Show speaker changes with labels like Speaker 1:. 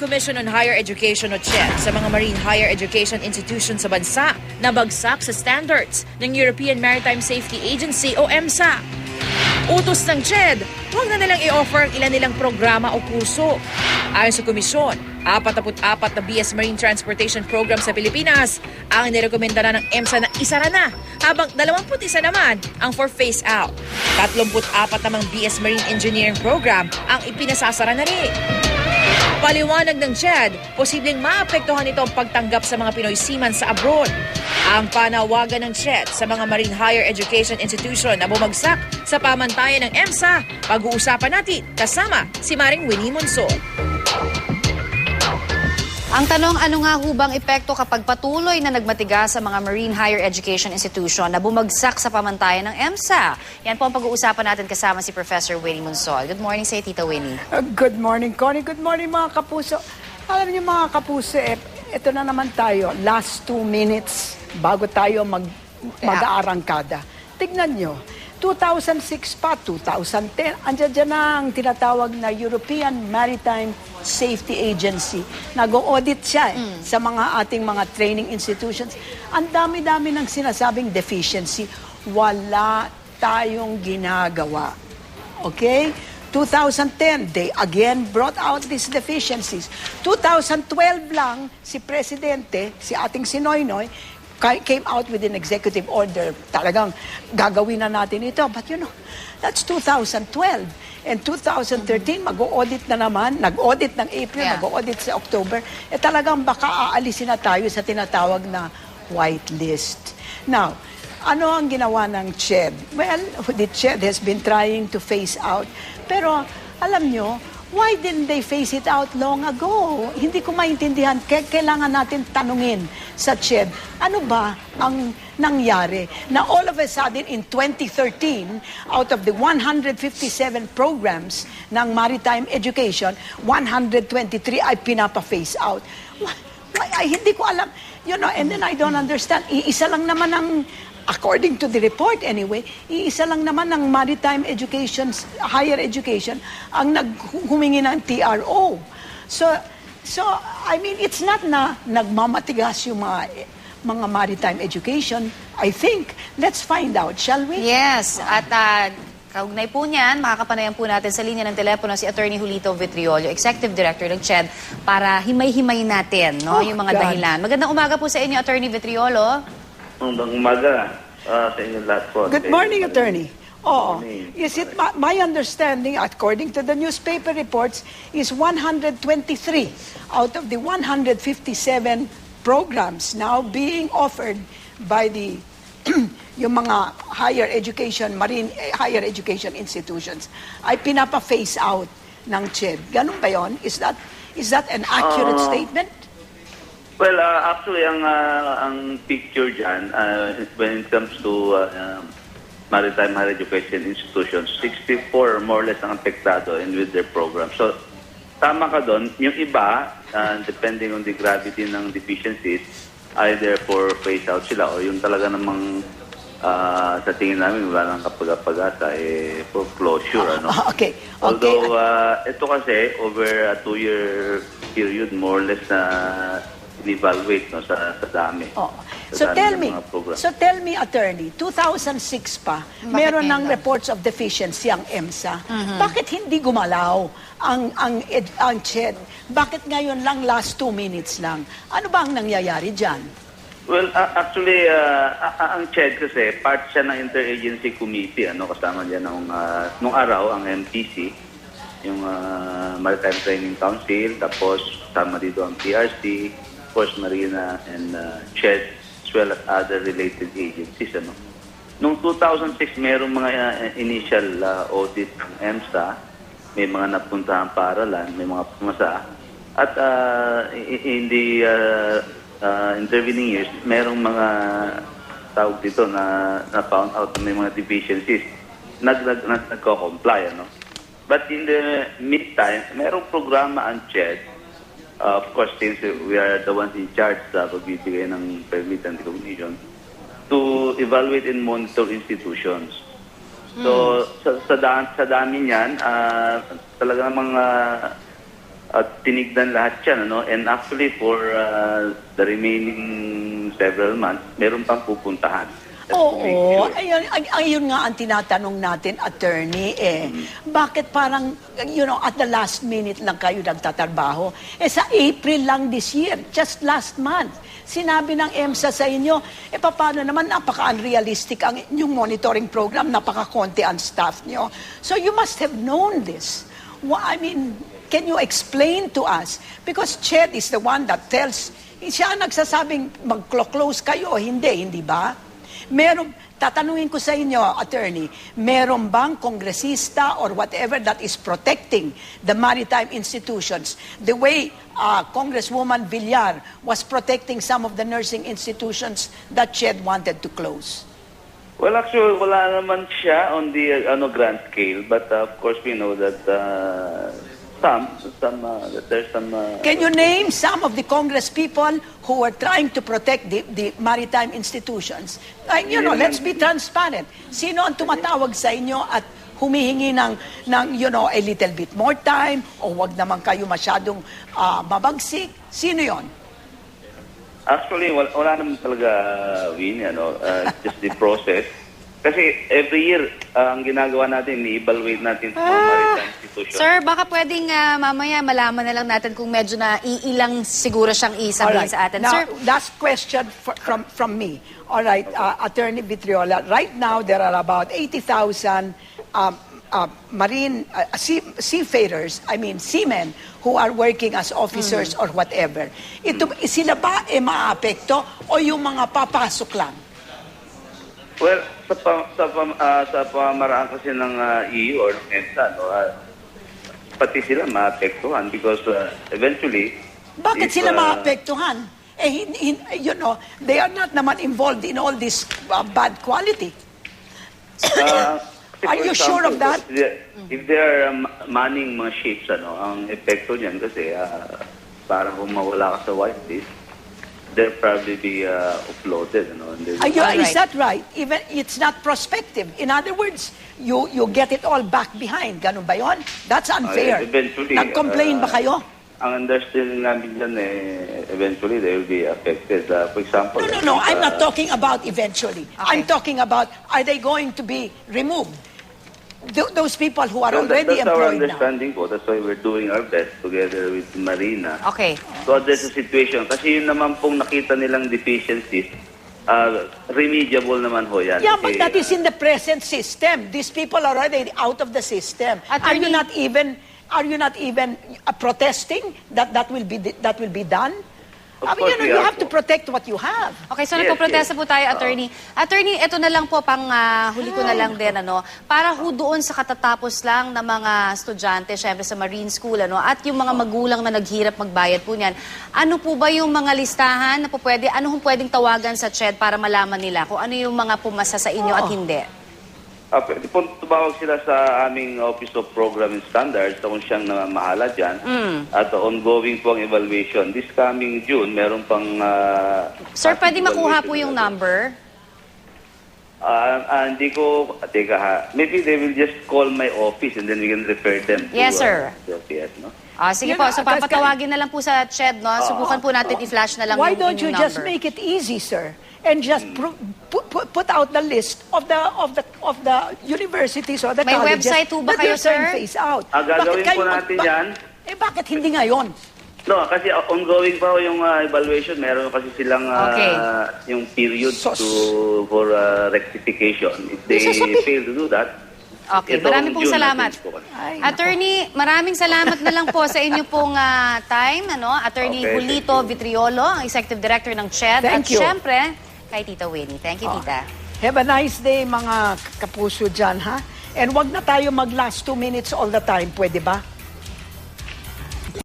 Speaker 1: Commission on Higher Education o CHED sa mga marine higher education institutions sa bansa na bagsak sa standards ng European Maritime Safety Agency o EMSA. Utos ng CHED, huwag na nilang i-offer ang ilan nilang programa o kurso. Ayon sa komisyon, 44 na BS Marine Transportation Program sa Pilipinas ang nirekomenda na ng EMSA na isara na, habang 21 naman ang for phase out. 34 namang BS Marine Engineering Program ang ipinasasara na rin. Paliwanag ng CHED, posibleng maapektuhan ito ang pagtanggap sa mga Pinoy seaman sa abroad. Ang panawagan ng CHED sa mga marine higher education institution na bumagsak sa pamantayan ng EMSA, pag-uusapan natin kasama si Maring Winnie Monsod.
Speaker 2: Ang tanong, ano nga hubang epekto kapag patuloy na nagmatigas sa mga marine higher education institution na bumagsak sa pamantayan ng EMSA? Yan po ang pag-uusapan natin kasama si Professor Winnie Monsod. Good morning sa iyo, Tita Winnie.
Speaker 3: Good morning, Connie. Good morning, mga kapuso. Alam niyo, mga kapuso, ito na naman tayo. Last 2 minutes bago tayo mag-aarangkada. Tignan niyo. 2006 pa, 2010, andyan dyan na ang tinatawag na European Maritime Safety Agency. Nag-audit siya sa mga ating mga training institutions. Ang dami-dami ng sinasabing deficiency. Wala tayong ginagawa. Okay? 2010, they again brought out these deficiencies. 2012 lang, si Presidente, si ating Sinoynoy, came out with an executive order. Talagang gagawin na natin ito. But you know, that's 2012. And 2013, mag-audit na naman. Nag-audit ng April, mag-audit sa October. Talagang baka aalisin na tayo sa tinatawag na whitelist. Now, ano ang ginawa ng CHED? Well, the CHED has been trying to phase out. Pero, alam nyo, why didn't they phase it out long ago? Hindi ko maintindihan. Kailangan natin tanungin sa CHED, ano ba ang nangyari na all of a sudden in 2013, out of the 157 programs ng maritime education, 123 ay pinapa-phase out. Ay, hindi ko alam. You know, and then I don't understand. Iisa lang naman ang, according to the report anyway, iisa lang naman ng maritime education, higher education, ang humingi ng TRO. So, I mean, it's not na nagmamatigas yung mga maritime education. I think, let's find out, shall we?
Speaker 2: Yes, at kaugnay po niyan, makakapanayan po natin sa linya ng telepono si Attorney Julito Vitriolio, Executive Director ng CHED, para himay-himay natin yung mga dahilan. Magandang umaga po sa inyo, Attorney Vitriolo.
Speaker 4: Magandang umaga sa inyo lahat po.
Speaker 3: Good morning, Attorney. Oo. Is it my understanding, according to the newspaper reports, is 123 out of the 157 programs now being offered by the yung mga higher education, marine higher education institutions ay pinapa-phase out ng CHED. Ganun ba yun? Is that an accurate statement?
Speaker 4: Well, actually, ang picture dyan, when it comes to maritime higher education institutions, 64 more or less ang apektado and with their program. So, tama ka doon. Yung iba, depending on the gravity ng deficiencies, either for phase out sila o yung talaga namang sa tingin namin wala nang kapag-pag-asa for closure.
Speaker 3: Okay.
Speaker 4: Although, ito kasi, over a 2-year period, more or less na evaluate sa dami.
Speaker 3: So tell me, Attorney, 2006 pa, meron ng reports of deficiency ang EMSA. Bakit hindi gumalaw ang CHED? Bakit ngayon lang last 2 minutes lang? Ano ba ang nangyayari dyan?
Speaker 4: Well, actually, ang CHED kasi, part siya ng Interagency Committee, kasama dyan nung araw, ang MTC, yung Maritime Training Council, tapos kasama dito ang PRC, Force Marina, and CHED, as well as other related agencies. Noong 2006, mayroong mga initial audit ng EMSA, may mga napuntahan paaralan, may mga pumasa, at in the intervening years, mayroong mga tawag dito na found out na may mga deficiencies, nagko-comply. But in the meantime, mayroong programa ang CHED. Of course, since we are the ones in charge sa pagbibigay ng permit and recognition, to evaluate and monitor institutions. So, sa dami niyan, talaga namang At tinignan lahat yan, ano? And actually for the remaining several months, meron pang pupuntahan. Just to make
Speaker 3: Oo,
Speaker 4: sure.
Speaker 3: ayun nga ang tinatanong natin, attorney, bakit parang, at the last minute lang kayo nagtatrabaho? Sa April lang this year, just last month, sinabi ng EMSA sa inyo, paano naman, napaka-unrealistic ang inyong monitoring program, napaka-konti ang staff nyo. So you must have known this. Can you explain to us? Because Ched is the one that tells, siya ang nagsasabing mag-close kayo, hindi ba? Tatanungin ko sa inyo, attorney, meron bang kongresista or whatever that is protecting the maritime institutions the way Congresswoman Villar was protecting some of the nursing institutions that Ched wanted to close?
Speaker 4: Well, actually, wala naman siya on the grand scale, but of course we know that there's some.
Speaker 3: Can you name some of the Congress people who were trying to protect the maritime institutions? Let's be transparent. Sino ang tumatawag sa inyo at humihingi ng a little bit more time o wag naman kayo masyadong mabagsik? Sino yon?
Speaker 4: Actually, wala naman talaga, Winnie, just the process. Kasi every year, ang ginagawa natin, i-evaluate natin sa mga maritime institutions.
Speaker 2: Sir, baka pwedeng mamaya malaman na lang natin kung medyo na iilang siguro siyang isabihin sa atin.
Speaker 3: Now,
Speaker 2: Sir,
Speaker 3: last question from me. All right, Attorney Vitriola, right now there are about 80,000 marine seafarers, seamen who are working as officers or whatever. Sila ba maapekto o yung mga papasok lang?
Speaker 4: Well, sa pamaraan kasi ng EU or ng EMSA, pati sila maapektuhan because eventually...
Speaker 3: Bakit sila maapektuhan? They are not naman involved in all this bad quality. Are you sure of that?
Speaker 4: If they are manning mga ships, ang epekto niyan kasi parang kung mawala ka sa whitelist, they'll probably be uploaded.
Speaker 3: Is that right? Even it's not prospective. In other words, you get it all back behind. Ganun ba yun? That's unfair.
Speaker 4: Eventually,
Speaker 3: Nag-complain ba kayo?
Speaker 4: Ang understanding namin dyan, eventually they will be affected. For example...
Speaker 3: No. I'm not talking about eventually.
Speaker 2: Okay.
Speaker 3: I'm talking about, are they going to be removed? Those people who are already
Speaker 4: That's our
Speaker 3: employed now.
Speaker 4: understanding po. That's why we're doing our best together with Marina.
Speaker 2: okay.
Speaker 4: So there's a situation. Kasi yun naman pong nakita nilang deficiencies, remediable naman ho yan.
Speaker 3: Yeah, but
Speaker 4: Kasi,
Speaker 3: that is in the present system. These people are already out of the system. Are you not even protesting that will be done?
Speaker 4: Of course we
Speaker 3: you
Speaker 4: are
Speaker 3: have to
Speaker 4: po.
Speaker 3: protect what you have.
Speaker 2: Okay, so
Speaker 4: Yes,
Speaker 2: nagpo-protesta
Speaker 4: yes.
Speaker 2: po tayo, attorney. Attorney, ito na lang po, huli ko na lang din, para ho doon sa katatapos lang ng mga estudyante, syempre sa Marine School, at yung mga magulang na naghirap magbayad po niyan, ano po ba yung mga listahan na po ano hong pwedeng tawagan sa CHED para malaman nila kung ano yung mga pumasa sa inyo at hindi?
Speaker 4: Tumawag sila sa aming Office of Program and Standards, kung siyang namahala dyan. At ongoing po ang evaluation. This coming June, meron pang...
Speaker 2: Sir, pwede makuha
Speaker 4: evaluation
Speaker 2: po yung
Speaker 4: na-
Speaker 2: number?
Speaker 4: Hindi ko... Teka ha. Maybe they will just call my office and then we can refer them to...
Speaker 2: Yes, sir.
Speaker 4: The PS, no?
Speaker 2: Sige
Speaker 3: Yun
Speaker 2: po,
Speaker 3: na,
Speaker 2: so papatawagin na lang po sa CHED, Subukan po natin i-flash na lang
Speaker 3: Why
Speaker 2: yung
Speaker 3: don't you
Speaker 2: inyong
Speaker 3: just
Speaker 2: number.
Speaker 3: make it easy, sir, and just put out the list of the universities or the
Speaker 2: May
Speaker 3: colleges
Speaker 2: website po ba
Speaker 3: that
Speaker 2: kayo,
Speaker 3: they're trying
Speaker 2: sir?
Speaker 3: to phase out?
Speaker 4: Gagawin
Speaker 3: Bakit kayo
Speaker 4: po natin yan.
Speaker 3: Bakit hindi ngayon?
Speaker 4: No, kasi ongoing pa ho yung evaluation. Meron kasi silang
Speaker 2: Okay.
Speaker 4: yung period
Speaker 3: Sos.
Speaker 4: for rectification. If they
Speaker 3: Sasabi-
Speaker 4: fail to do that,
Speaker 2: Okay,
Speaker 4: ito
Speaker 2: maraming
Speaker 4: ang
Speaker 2: pong
Speaker 4: June
Speaker 2: salamat.
Speaker 4: natin po.
Speaker 3: Ay,
Speaker 2: Attorney, maraming salamat na lang po sa inyo pong time, Attorney
Speaker 4: Okay,
Speaker 2: Julito
Speaker 4: thank you.
Speaker 2: Vitriolo, ang Executive Director ng CHED.
Speaker 3: Thank
Speaker 2: at
Speaker 3: you.
Speaker 2: syempre, kay Tita Winnie. Thank you, Tita.
Speaker 3: Have a nice day, mga kapuso dyan, ha? And wag na tayo mag last 2 minutes all the time, pwede ba?